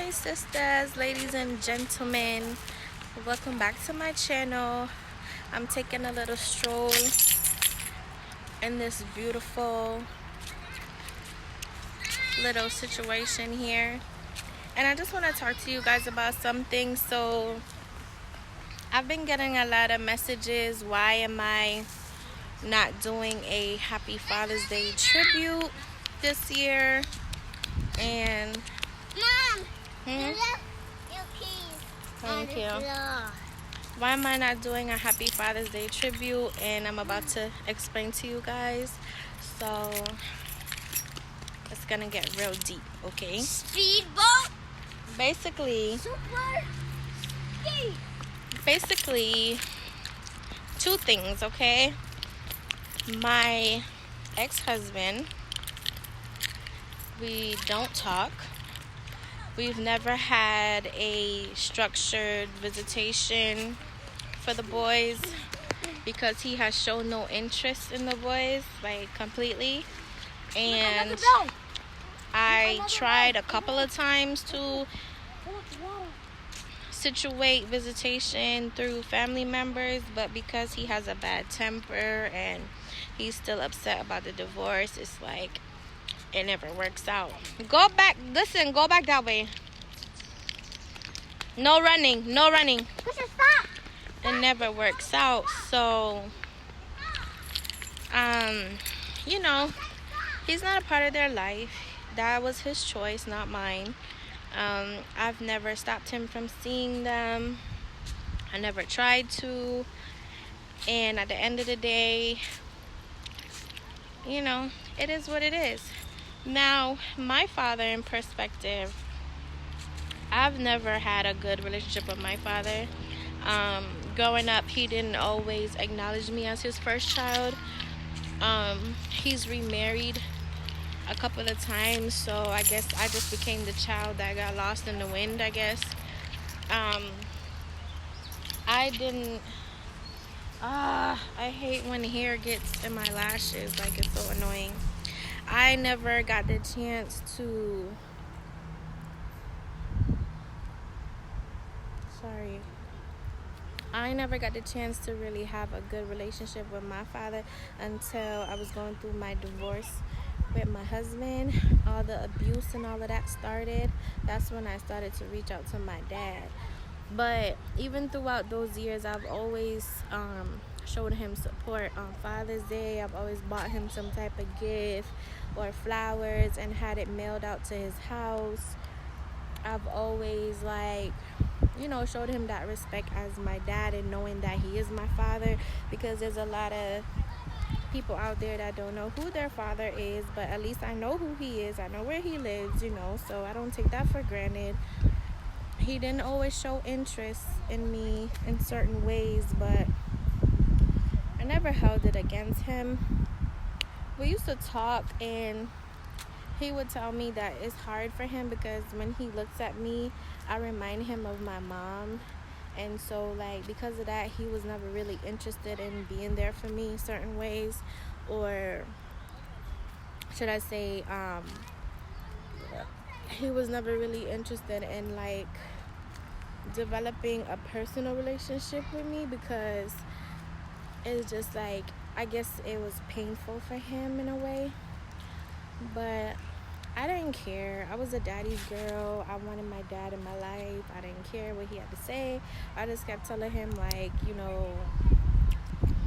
Hi sisters, ladies and gentlemen, welcome back to my channel. I'm taking a little stroll in this beautiful little situation here, and I just want to talk to you guys about something. So I've been getting a lot of messages, why am I not doing a happy Father's Day tribute this year? And Mom, hmm? your keys. Thank you. Why am I not doing a happy Father's Day tribute? And I'm about to explain to you guys. So it's gonna get real deep, okay? Speedboat. Basically, Super speed. two things, okay? My ex-husband, we don't talk. We've never had a structured visitation for the boys because he has shown no interest in the boys, like completely. And I tried a couple of times to situate visitation through family members, but because he has a bad temper and he's still upset about the divorce, it's like it never works out. Go back that way. No running. It never works out. So he's not a part of their life. That was his choice, not mine. I've never stopped him from seeing them. I never tried to. And at the end of the day, it is what it is. Now, my father, in perspective, I've never had a good relationship with my father. Growing up, he didn't always acknowledge me as his first child. He's remarried a couple of times, so I guess I just became the child that got lost in the wind, I guess. I hate when hair gets in my lashes, like it's so annoying. I never got the chance to really have a good relationship with my father until I was going through my divorce with my husband. All the abuse and all of that started. That's when I started to reach out to my dad. But even throughout those years, I've always showed him support on Father's Day. I've always bought him some type of gift or flowers and had it mailed out to his house. I've always showed him that respect as my dad, and knowing that he is my father, because there's a lot of people out there that don't know who their father is, but at least I know who he is. I know where he lives, so I don't take that for granted. He didn't always show interest in me in certain ways, but I never held it against him. We used to talk, and he would tell me that it's hard for him because when he looks at me, I remind him of my mom. And so, because of that, he was never really interested in being there for me in certain ways. Or should I say, he was never really interested in, developing a personal relationship with me, because it's just I guess it was painful for him in a way. But I didn't care. I was a daddy's girl. I wanted my dad in my life. I didn't care what he had to say. I just kept telling him, I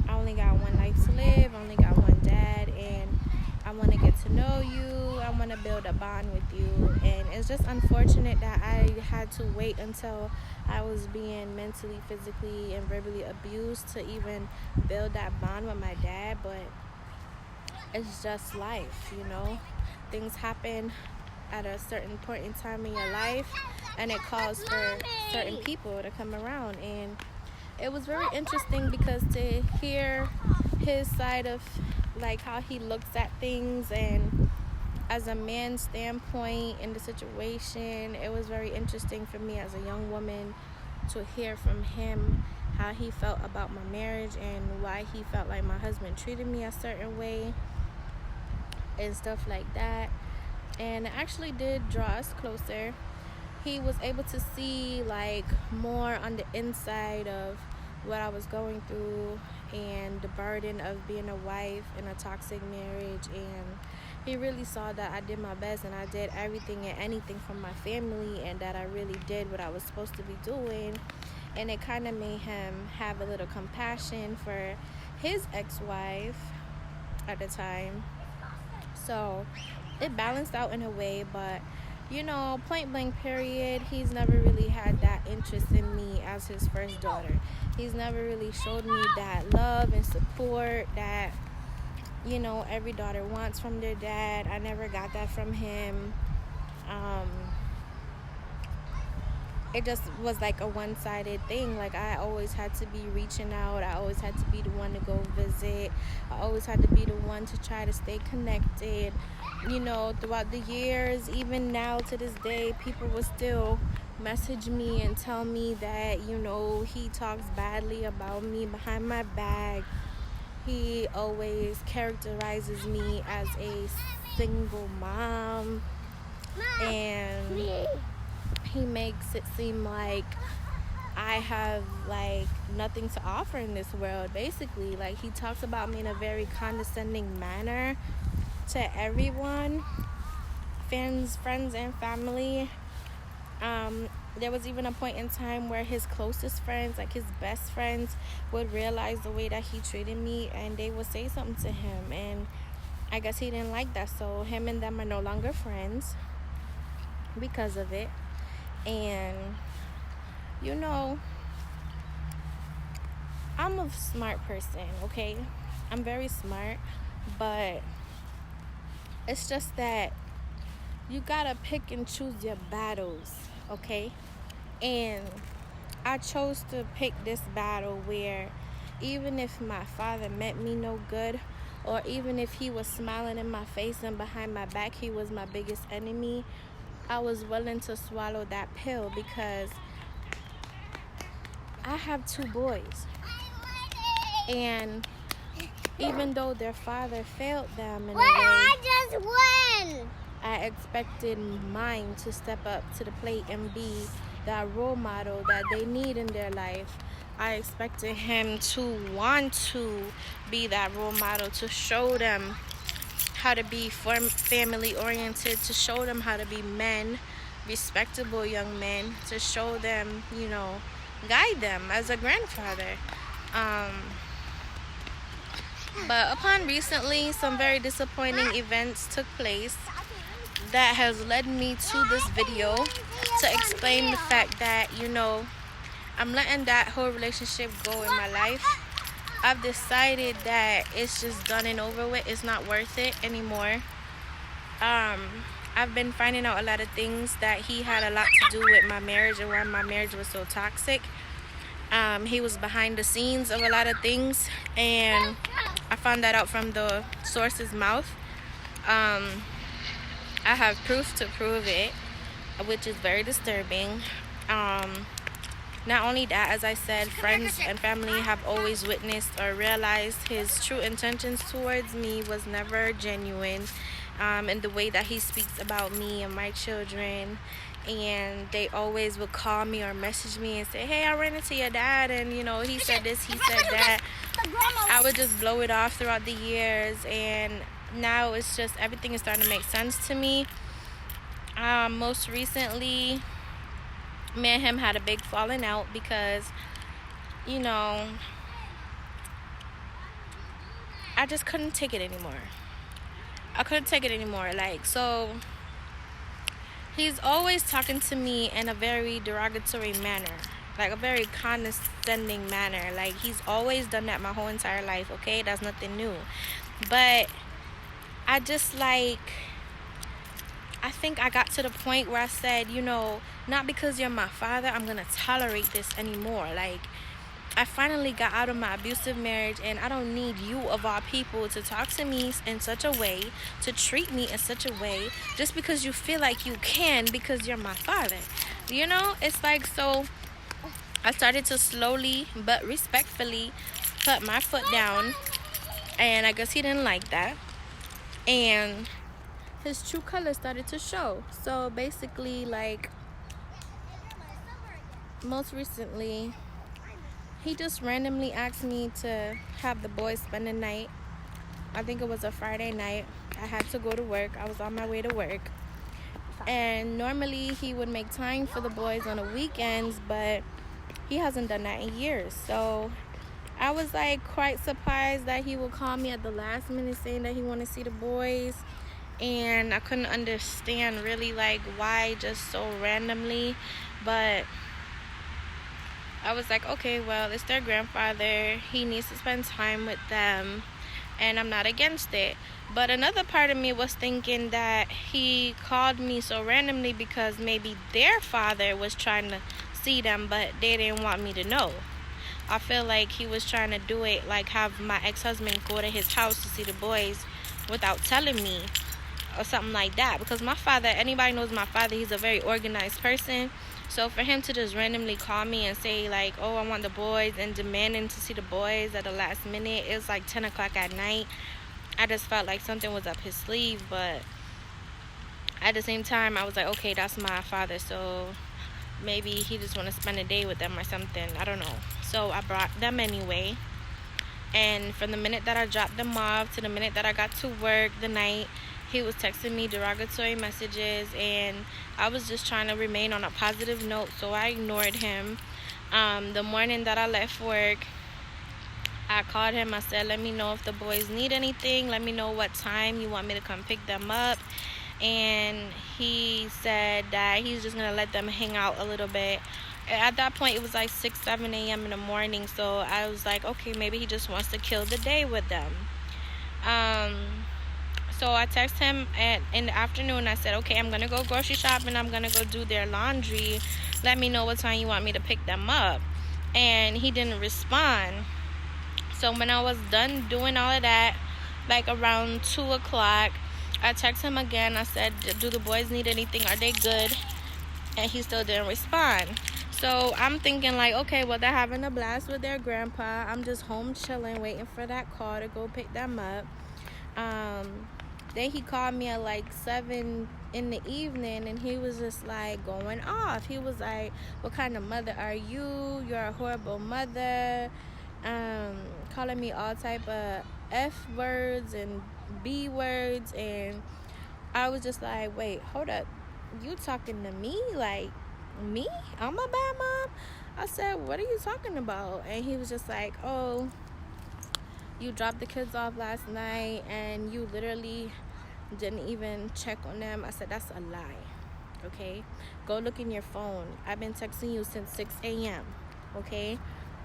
only got one life to live. I only got one dad, and I want to get to know you. I want to build a bond with you. And it's just unfortunate that I had to wait until I was being mentally, physically, and verbally abused to even build that bond with my dad. But it's just life, Things happen at a certain point in time in your life, and it calls for certain people to come around. And it was very interesting because to hear his side of how he looks at things, and as a man's standpoint in the situation, it was very interesting for me as a young woman to hear from him how he felt about my marriage and why he felt like my husband treated me a certain way and stuff like that. And it actually did draw us closer. he was able to see like more on the inside of what I was going through and the burden of being a wife in a toxic marriage. And he really saw that I did my best and I did everything and anything for my family, and that I really did what I was supposed to be doing. And it kind of made him have a little compassion for his ex-wife at the time. So it balanced out in a way, but point blank period, he's never really had that interest in me as his first daughter. He's never really showed me that love and support that every daughter wants from their dad. I never got that from him. It just was like a one-sided thing. Like, I always had to be reaching out. I always had to be the one to go visit. I always had to be the one to try to stay connected. Throughout the years, even now to this day, people will still message me and tell me that, he talks badly about me behind my back. He always characterizes me as a single mom. And he makes it seem like I have like nothing to offer in this world. Basically, like, he talks about me in a very condescending manner to everyone, friends and family. There was even a point in time where his closest friends, like his best friends, would realize the way that he treated me, and they would say something to him, and I guess he didn't like that. So him and them are no longer friends because of it. And I'm a smart person, okay? I'm very smart, but it's just that you gotta pick and choose your battles, okay? And I chose to pick this battle where even if my father meant me no good, or even if he was smiling in my face and behind my back he was my biggest enemy, I was willing to swallow that pill, because I have 2 boys. And even though their father failed them in a way, I just won. I expected mine to step up to the plate and be that role model that they need in their life. I expected him to want to be that role model, to show them how to be family oriented, to show them how to be men, respectable young men, to show them, guide them as a grandfather. But upon recently, some very disappointing events took place that has led me to this video to explain the fact that, I'm letting that whole relationship go in my life. I've decided that it's just done and over with. It's not worth it anymore. I've been finding out a lot of things that he had a lot to do with my marriage and why my marriage was so toxic. He was behind the scenes of a lot of things, and I found that out from the source's mouth. I have proof to prove it, which is very disturbing. Not only that, as I said, friends and family have always witnessed or realized his true intentions towards me was never genuine, in the way that he speaks about me and my children. And they always would call me or message me and say, hey, I ran into your dad, and he said this, he said that. I would just blow it off throughout the years, and now it's just everything is starting to make sense to me. Most recently, me and him had a big falling out because I just couldn't take it anymore. Like, so he's always talking to me in a very derogatory manner, like a very condescending manner. Like, he's always done that my whole entire life, okay? That's nothing new. But I just I think I got to the point where I said, not because you're my father, I'm going to tolerate this anymore. Like, I finally got out of my abusive marriage, and I don't need you, of all people, to talk to me in such a way, to treat me in such a way, just because you feel like you can because you're my father. It's like, so I started to slowly but respectfully put my foot down, and I guess he didn't like that. And his true colors started to show. So basically, like, most recently, he just randomly asked me to have the boys spend the night. I think it was a Friday night. I had to go to work. I was on my way to work. And normally he would make time for the boys on the weekends, but he hasn't done that in years. So I was like quite surprised that he would call me at the last minute saying that he wanted to see the boys. And I couldn't understand really like why just so randomly. But I was like, okay, well, it's their grandfather. He needs to spend time with them, and I'm not against it. But another part of me was thinking that he called me so randomly because maybe their father was trying to see them, but they didn't want me to know. I feel like he was trying to do it, like have my ex-husband go to his house to see the boys without telling me or something like that. Because my father, anybody knows my father, he's a very organized person. So for him to just randomly call me and say like, oh, I want the boys, and demanding to see the boys at the last minute, it was like 10 o'clock at night. I just felt like something was up his sleeve. But at the same time, I was like, okay, that's my father, so maybe he just want to spend a day with them or something. I don't know. So I brought them anyway. And from the minute that I dropped them off to the minute that I got to work the night, he was texting me derogatory messages, and I was just trying to remain on a positive note, so I ignored him. The morning that I left work, I called him. I said, let me know if the boys need anything. Let me know what time you want me to come pick them up. And he said that he's just going to let them hang out a little bit. At that point, it was like 6, 7 a.m. in the morning, so I was like, okay, maybe he just wants to kill the day with them. So I texted him in the afternoon. I said, okay, I'm going to go grocery shopping. I'm going to go do their laundry. Let me know what time you want me to pick them up. And he didn't respond. So when I was done doing all of that, like around 2 o'clock, I texted him again. I said, do the boys need anything? Are they good? And he still didn't respond. So I'm thinking like, okay, well, they're having a blast with their grandpa. I'm just home chilling, waiting for that call to go pick them up. Then he called me at like 7 in the evening, and he was just like going off. He was like, what kind of mother are you? You're a horrible mother. Calling me all type of F words and B words. And I was just like, wait, hold up. You talking to me? Like, me? I'm a bad mom? I said, what are you talking about? And he was just like, oh, you dropped the kids off last night and you literally didn't even check on them. I said, that's a lie. Okay, go look in your phone. I've been texting you since 6 a.m. okay,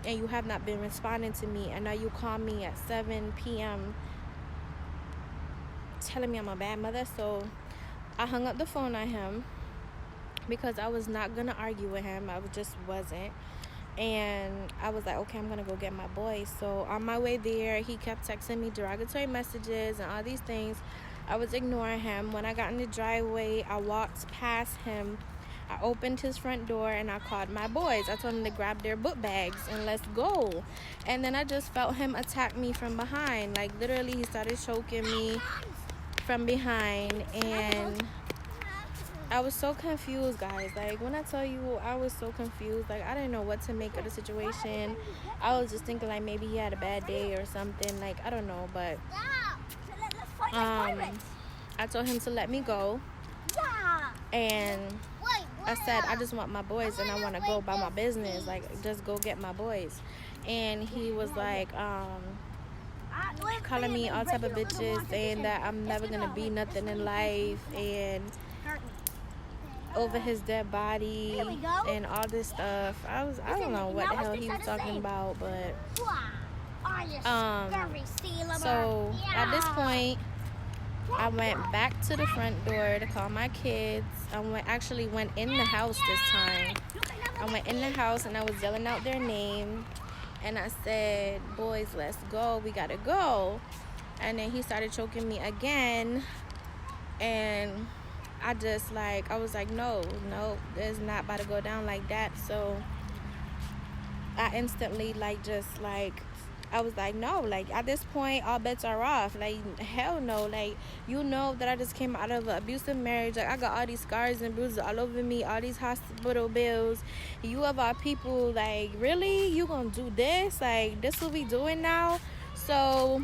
and you have not been responding to me, and now you call me at 7 p.m. telling me I'm a bad mother. So I hung up the phone on him because I was not gonna argue with him. I just wasn't. And I was like, okay, I'm gonna go get my boys. So on my way there, he kept texting me derogatory messages and all these things. I was ignoring him. When I got in the driveway, I walked past him. I opened his front door and I called my boys. I told them to grab their book bags and let's go. And then I just felt him attack me from behind. Like literally, he started choking me from behind, and I was so confused, guys. Like, when I tell you, I was so confused. Like, I didn't know what to make of the situation. I was just thinking, like, maybe he had a bad day or something. Like, I don't know. But I told him to let me go. And I said, I just want my boys and I want to go about my business. Like, just go get my boys. And he was like, calling me all type of bitches, saying that I'm never going to be nothing in life. And over his dead body and all this stuff. I don't know what the hell he was talking about, but so at this point I went back to the front door to call my kids. I went in the house this time. I went in the house and I was yelling out their name, and I said, boys, let's go, we gotta go. And then he started choking me again, and I was like, no, it's not about to go down like that. So I instantly just I was like, no, like at this point all bets are off. Like, hell no. Like, you know that I just came out of an abusive marriage. Like, I got all these scars and bruises all over me, all these hospital bills. You of all people, like, really? You gonna do this? Like, this what we doing now? So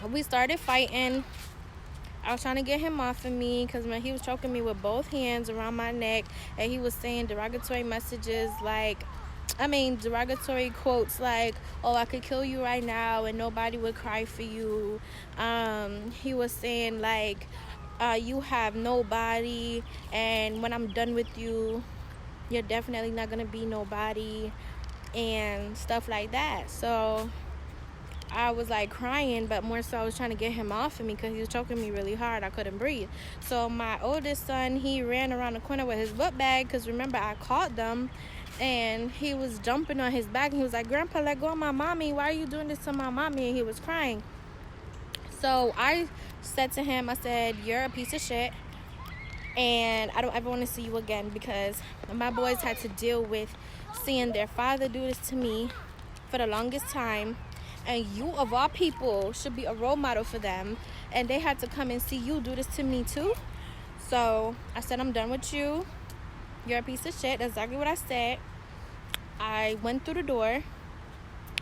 we started fighting. I was trying to get him off of me because he was choking me with both hands around my neck, and he was saying derogatory messages derogatory quotes like, oh, I could kill you right now and nobody would cry for you. He was saying like, you have nobody, and when I'm done with you, you're definitely not gonna be nobody, and stuff like that. So I was like crying, but more so I was trying to get him off of me because he was choking me really hard. I couldn't breathe. So my oldest son, he ran around the corner with his book bag because remember I caught them, and he was jumping on his back and he was like, Grandpa, let go of my mommy. Why are you doing this to my mommy? And he was crying. So I said to him, I said, you're a piece of shit and I don't ever want to see you again, because my boys had to deal with seeing their father do this to me for the longest time, and you of all people should be a role model for them, and they had to come and see you do this to me too. So I said, I'm done with you. You're a piece of shit. That's exactly what I said. I went through the door.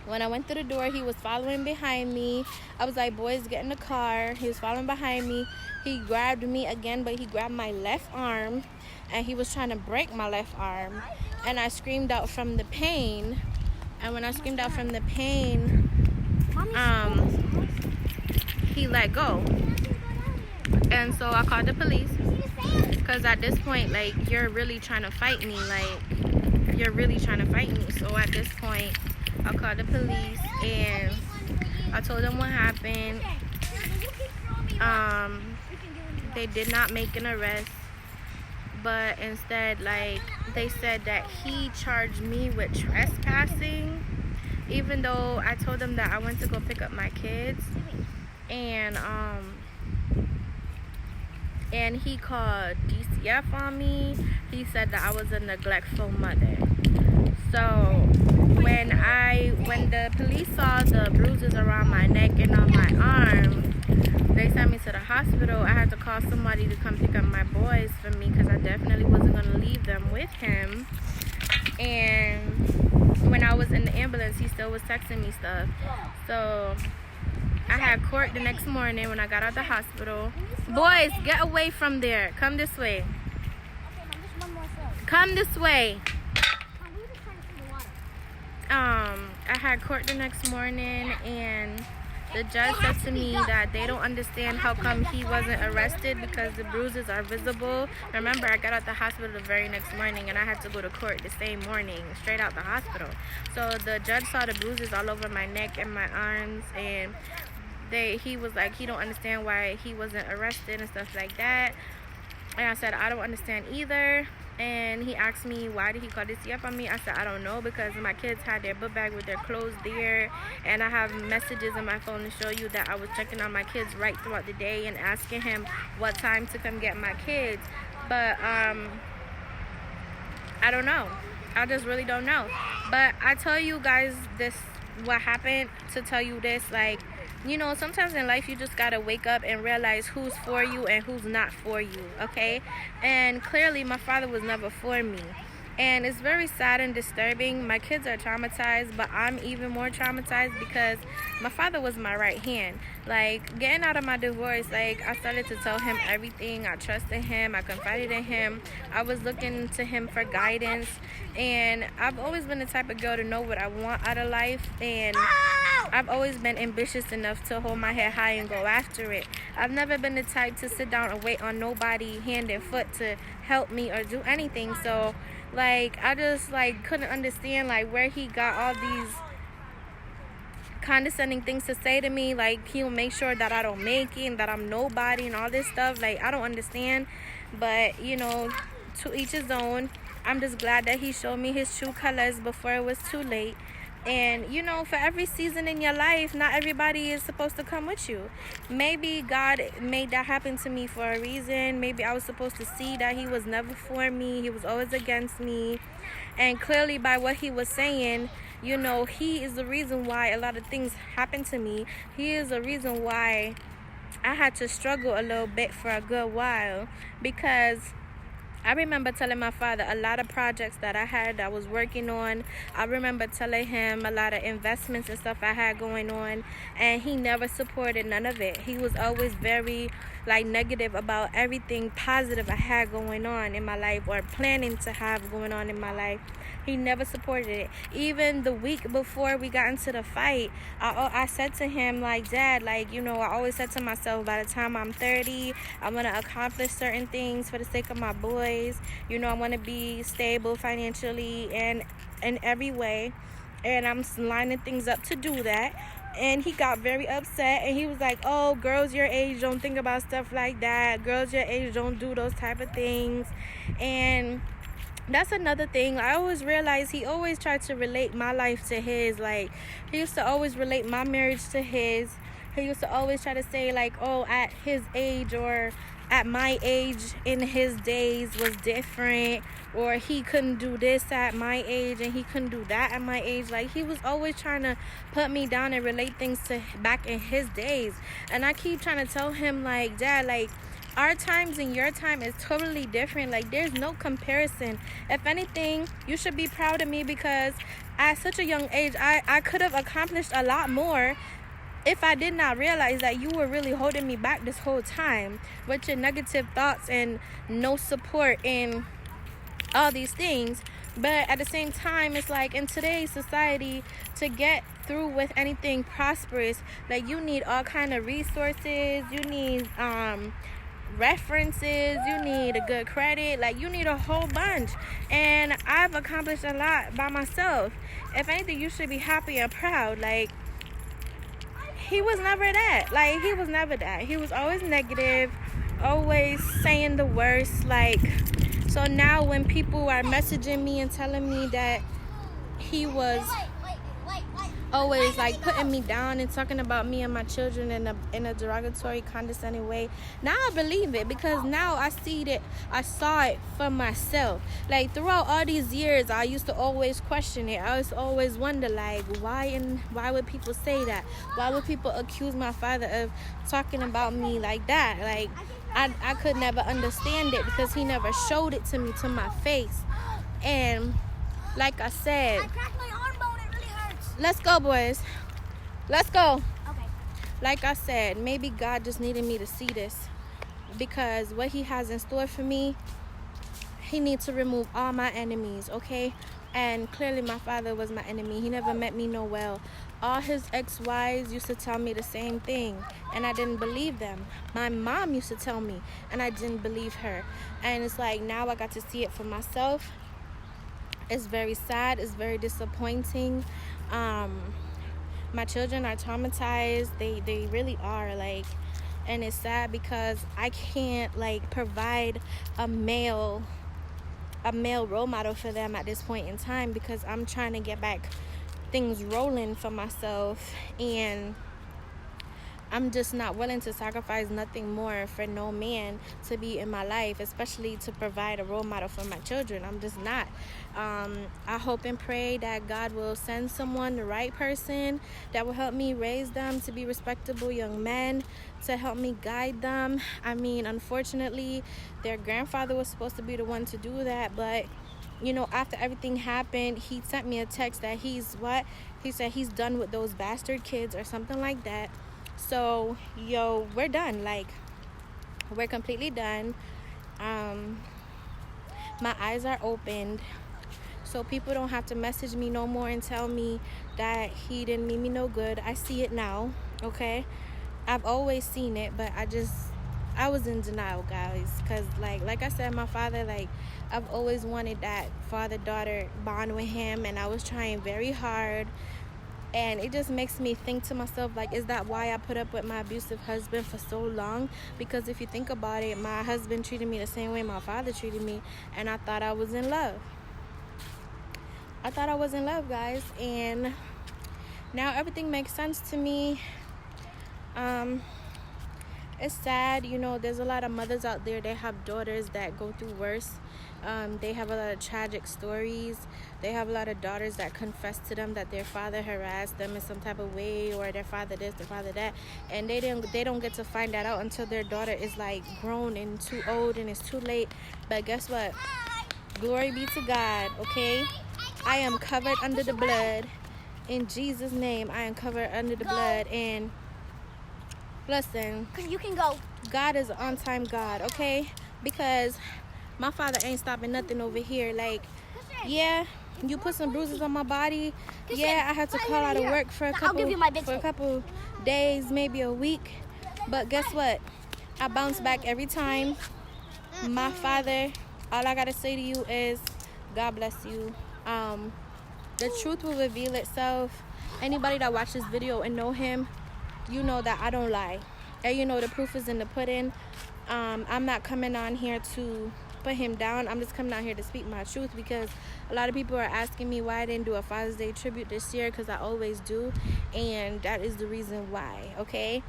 When I went through the door, he was following behind me. I was like, boys, get in the car. He was following behind me. He grabbed me again, but he grabbed my left arm, and he was trying to break my left arm. And I screamed out from the pain. And when I screamed out from the pain, he let go. And so I called the police, because at this point, like, you're really trying to fight me. Like, you're really trying to fight me. So at this point, I called the police and I told them what happened. They did not make an arrest, but instead, like, they said that he charged me with trespassing, even though I told them that I went to go pick up my kids. And he called DCF on me. He said that I was a neglectful mother. So when the police saw the bruises around my neck and on my arm, they sent me to the hospital. I had to call somebody to come pick up my boys for me, because I definitely wasn't going to leave them with him. And when I was in the ambulance, he still was texting me stuff. So I had court the next morning when I got out of the hospital. Boys, get away from there. Come this way. Come this way. I had court the next morning, and the judge said to me that they don't understand how come he wasn't arrested because the bruises are visible. Remember, I got out the hospital the very next morning, and I had to go to court the same morning, straight out the hospital. So the judge saw the bruises all over my neck and my arms, and he was like, he don't understand why he wasn't arrested and stuff like that. And I said, I don't understand either. And he asked me, why did he call DCF on me? I said, I don't know, because my kids had their book bag with their clothes there, and I have messages in my phone to show you that I was checking on my kids right throughout the day and asking him what time to come get my kids. But I don't know. I just really don't know. But I tell you guys this, what happened, to tell you this, like, you know, sometimes in life you just gotta wake up and realize who's for you and who's not for you, okay? And clearly my father was never for me. And it's very sad and disturbing. My kids are traumatized, but I'm even more traumatized because my father was my right hand. Like, getting out of my divorce, like, I started to tell him everything. I trusted him. I confided in him. I was looking to him for guidance. And I've always been the type of girl to know what I want out of life. And I've always been ambitious enough to hold my head high and go after it. I've never been the type to sit down and wait on nobody hand and foot to help me or do anything. So, like, I just, like, couldn't understand, like, where he got all these condescending things to say to me. Like, he'll make sure that I don't make it and that I'm nobody and all this stuff. Like, I don't understand. But, you know, to each his own. I'm just glad that he showed me his true colors before it was too late. And you know, for every season in your life, not everybody is supposed to come with you. Maybe God made that happen to me for a reason. Maybe I was supposed to see that he was never for me, he was always against me. And clearly by what he was saying, you know, he is the reason why a lot of things happened to me. He is the reason why I had to struggle a little bit for a good while, because I remember telling my father a lot of projects that I had that I was working on. I remember telling him a lot of investments and stuff I had going on, and he never supported none of it. He was always very negative about everything positive I had going on in my life or planning to have going on in my life. He never supported it. Even the week before we got into the fight, I said to him, Dad, you know, I always said to myself, by the time I'm 30, I'm going to accomplish certain things for the sake of my boys. You know, I want to be stable financially and in every way. And I'm lining things up to do that. And he got very upset, and he was like, oh, girls your age don't think about stuff like that. Girls your age don't do those type of things. And that's another thing. I always realized he always tried to relate my life to his. He used to always relate my marriage to his. He used to always try to say, oh, at his age or at my age in his days was different, or he couldn't do this at my age and he couldn't do that at my age. He was always trying to put me down and relate things to back in his days. And I keep trying to tell him, Dad, our times and your time is totally different. There's no comparison. If anything, you should be proud of me, because at such a young age, I could have accomplished a lot more if I did not realize that you were really holding me back this whole time with your negative thoughts and no support in all these things. But at the same time, it's in today's society, to get through with anything prosperous, you need all kind of resources. You need references, you need a good credit, you need a whole bunch. And I've accomplished a lot by myself. If anything, you should be happy and proud. He was never that. He was never that. He was always negative, always saying the worst. So now when people are messaging me and telling me that he was always putting me down and talking about me and my children in a derogatory, condescending way, now I believe it, because now I saw it for myself. Throughout all these years, I used to always question it. I used to always wonder why would people say that? Why would people accuse my father of talking about me like that? I could never understand it, because he never showed it to me to my face. And like I said, I cracked my arm bone. It really hurts. let's go, boys. Let's go. Okay. Like I said, maybe God just needed me to see this, because what he has in store for me, he needs to remove all my enemies, okay? And clearly my father was my enemy. He never meant me no well. All his ex-wives used to tell me the same thing, and I didn't believe them. My mom used to tell me, and I didn't believe her. And it's now I got to see it for myself. It's very sad. It's very disappointing. My children are traumatized. They really are. And it's sad because I can't provide a male role model for them at this point in time, because I'm trying to get back things rolling for myself, and I'm just not willing to sacrifice nothing more for no man to be in my life, especially to provide a role model for my children. I'm just not. I hope and pray that God will send someone, the right person, that will help me raise them to be respectable young men, to help me guide them. I mean, unfortunately, their grandfather was supposed to be the one to do that, but you know, after everything happened, he sent me a text that he said he's done with those bastard kids or something like that. So, we're done. We're completely done. My eyes are opened. So people don't have to message me no more and tell me that he didn't mean me no good. I see it now, okay? I've always seen it, but I was in denial, guys. Because, like I said, my father, I've always wanted that father-daughter bond with him. And I was trying very hard. And it just makes me think to myself, is that why I put up with my abusive husband for so long? Because if you think about it, my husband treated me the same way my father treated me. And I thought I was in love. I thought I was in love, guys. And now everything makes sense to me. It's sad, you know, there's a lot of mothers out there that have daughters that go through worse. They have a lot of tragic stories. They have a lot of daughters that confess to them that their father harassed them in some type of way, or their father this, their father that, and they don't get to find that out until their daughter is like grown and too old and it's too late. But guess what? Glory be to God, okay? I am covered under the blood. In Jesus' name, I am covered under the blood. And listen, You can go. God is an on-time God, okay? Because my father ain't stopping nothing over here. Like, yeah, you put some bruises on my body. Yeah, I had to call out of work for a couple days, maybe a week. But guess what? I bounce back every time. My father, all I gotta say to you is, God bless you. The truth will reveal itself. Anybody that watched this video and know him, you know that I don't lie. And you know the proof is in the pudding. I'm not coming on here to put him down. I'm just coming out here to speak my truth, because a lot of people are asking me why I didn't do a Father's Day tribute this year, because I always do, and that is the reason why, okay?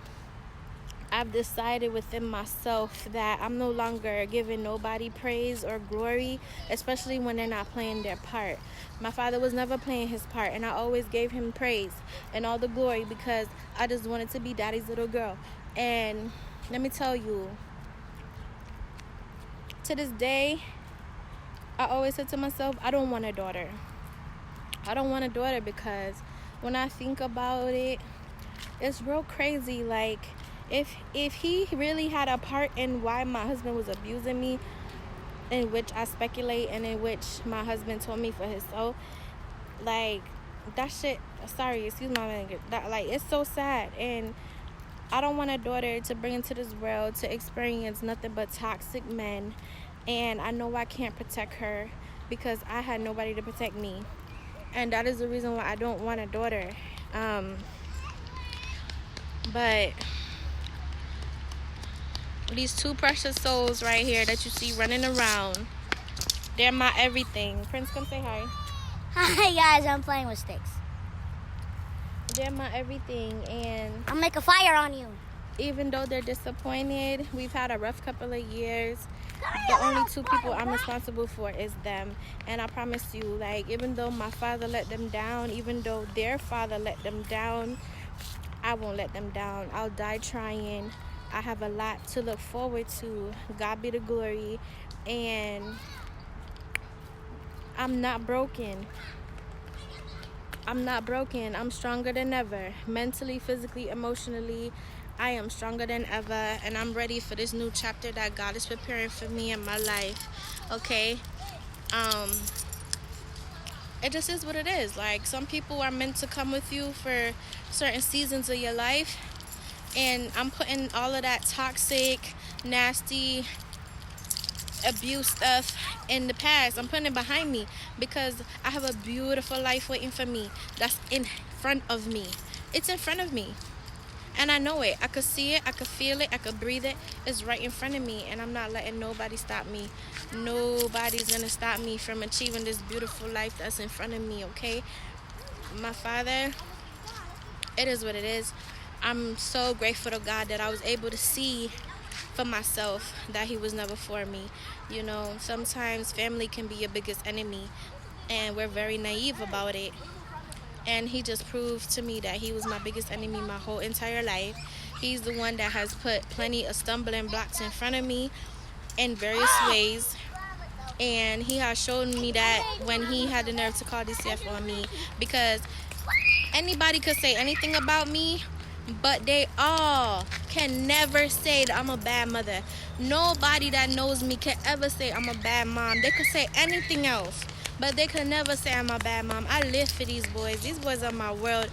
I've decided within myself that I'm no longer giving nobody praise or glory, especially when they're not playing their part. My father was never playing his part, and I always gave him praise and all the glory, because I just wanted to be daddy's little girl. And let me tell you, to this day, I always said to myself, I don't want a daughter. I don't want a daughter, because when I think about it, it's real crazy. Like, if he really had a part in why my husband was abusing me, in which I speculate, and in which my husband told me for his soul, like, that shit, sorry, excuse my language, that, like, it's so sad. And I don't want a daughter to bring into this world to experience nothing but toxic men. And I know I can't protect her, because I had nobody to protect me. And that is the reason why I don't want a daughter. But these two precious souls right here that you see running around, they're my everything. Prince, come say hi. Hi guys, I'm playing with sticks. They're my everything. And I'll make a fire on you. even though they're disappointed, we've had a rough couple of years. The only two people I'm responsible for is them. And I promise you, like, even though my father let them down, even though their father let them down, I won't let them down. I'll die trying. I have a lot to look forward to. God be the glory. And I'm not broken. I'm not broken. I'm stronger than ever. Mentally, physically, emotionally, I am stronger than ever. And I'm ready for this new chapter that God is preparing for me in my life. Okay? It just is what it is. Like, some people are meant to come with you for certain seasons of your life. And I'm putting all of that toxic, nasty, abuse stuff in the past. I'm putting it behind me, because I have a beautiful life waiting for me. That's in front of me. It's in front of me. And I know it. I could see it. I could feel it. I could breathe it. It's right in front of me. And I'm not letting nobody stop me. Nobody's going to stop me from achieving this beautiful life that's in front of me, okay? My father, it is what it is. I'm so grateful to God that I was able to see for myself that he was never for me. You know, sometimes family can be your biggest enemy, and we're very naive about it. And he just proved to me that he was my biggest enemy my whole entire life. He's the one that has put plenty of stumbling blocks in front of me in various ways. And he has shown me that when he had the nerve to call DCF on me, because anybody could say anything about me, but they all can never say that I'm a bad mother. Nobody that knows me can ever say I'm a bad mom. They could say anything else, but they could never say I'm a bad mom. I live for these boys. These boys are my world.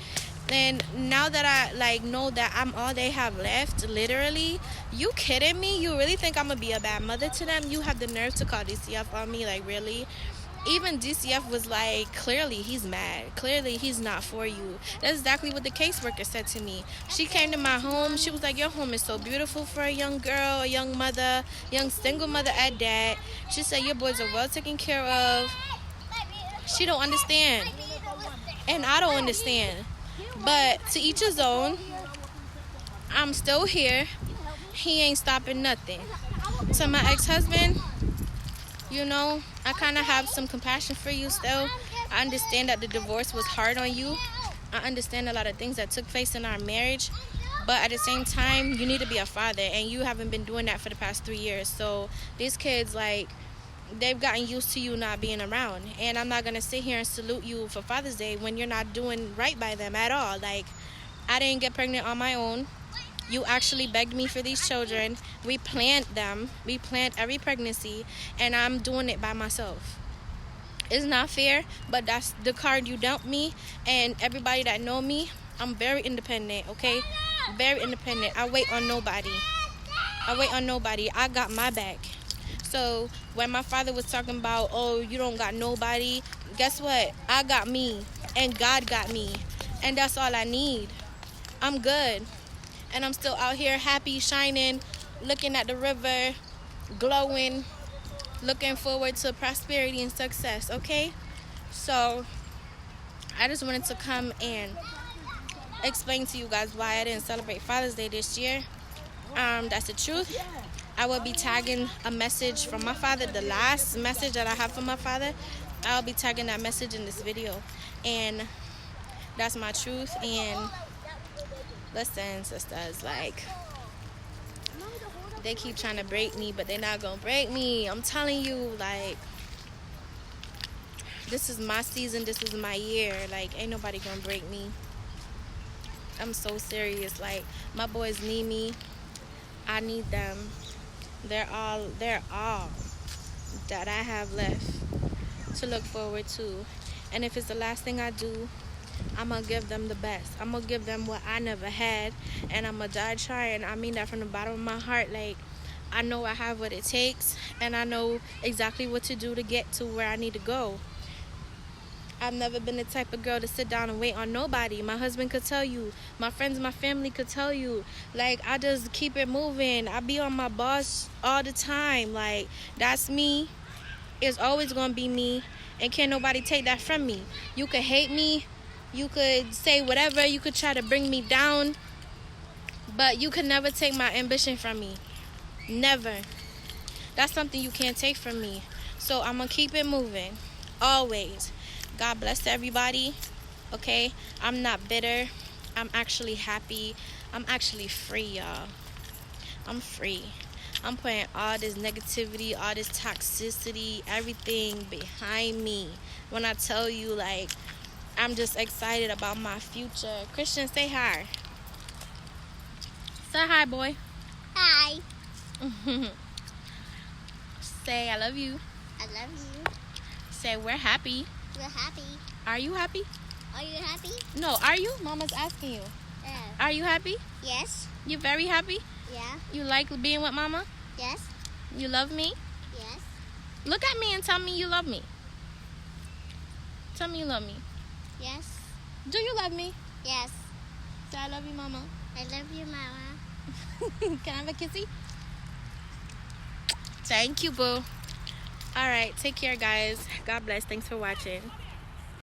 And now that I know that I'm all they have left, literally, you kidding me? You really think I'm gonna be a bad mother to them? You have the nerve to call DCF on me? Like, really? Even DCF was like, clearly he's mad. Clearly he's not for you. That's exactly what the caseworker said to me. She came to my home. She was like, your home is so beautiful for a young girl, a young mother, young single mother at that. She said, your boys are well taken care of. She don't understand. And I don't understand. But to each his own. I'm still here. He ain't stopping nothing. To my ex-husband, you know, I kind of have some compassion for you still. I understand that the divorce was hard on you. I understand a lot of things that took place in our marriage. But at the same time, you need to be a father. And you haven't been doing that for the past 3 years. So these kids, like, they've gotten used to you not being around. And I'm not going to sit here and salute you for Father's Day when you're not doing right by them at all. Like, I didn't get pregnant on my own. You actually begged me for these children. We planned them. We planned every pregnancy. And I'm doing it by myself. It's not fair, but that's the card you dealt me. And everybody that know me, I'm very independent, okay? Very independent. I wait on nobody. I got my back. So when my father was talking about, oh, you don't got nobody, guess what? I got me. And God got me. And that's all I need. I'm good. And I'm still out here happy, shining, looking at the river, glowing, looking forward to prosperity and success, okay? So I just wanted to come and explain to you guys why I didn't celebrate Father's Day this year. That's the truth. I will be tagging a message from my father, the last message that I have from my father. I'll be tagging that message in this video. And that's my truth. And listen, sisters, like, they keep trying to break me, but they're not gonna break me. I'm telling you, like, this is my season, this is my year. Like, ain't nobody gonna break me. I'm so serious. Like, my boys need me. I need them. They're all that I have left to look forward to. And if it's the last thing I do, I'm going to give them the best. I'm going to give them what I never had. And I'm going to die trying. I mean that from the bottom of my heart. Like, I know I have what it takes. And I know exactly what to do to get to where I need to go. I've never been the type of girl to sit down and wait on nobody. My husband could tell you. My friends, my family could tell you. Like, I just keep it moving. I be on my boss all the time. Like, that's me. It's always going to be me. And can't nobody take that from me. You could hate me. You could say whatever. You could try to bring me down. But you could never take my ambition from me. Never. That's something you can't take from me. So I'm going to keep it moving. Always. God bless everybody. Okay? I'm not bitter. I'm actually happy. I'm actually free, y'all. I'm free. I'm putting all this negativity, all this toxicity, everything behind me. When I tell you, like, I'm just excited about my future. Christian, say hi. Say hi, boy. Hi. Say, I love you. I love you. Say, we're happy. We're happy. Are you happy? Are you happy? No, are you? Mama's asking you. Yeah. Are you happy? Yes. You very happy? Yeah. You like being with Mama? Yes. You love me? Yes. Look at me and tell me you love me. Tell me you love me. Yes. Do you love me? Yes. Say, I love you, Mama. I love you, Mama. Can I have a kissy? Thank you, boo. All right, take care, guys. God bless. Thanks for watching.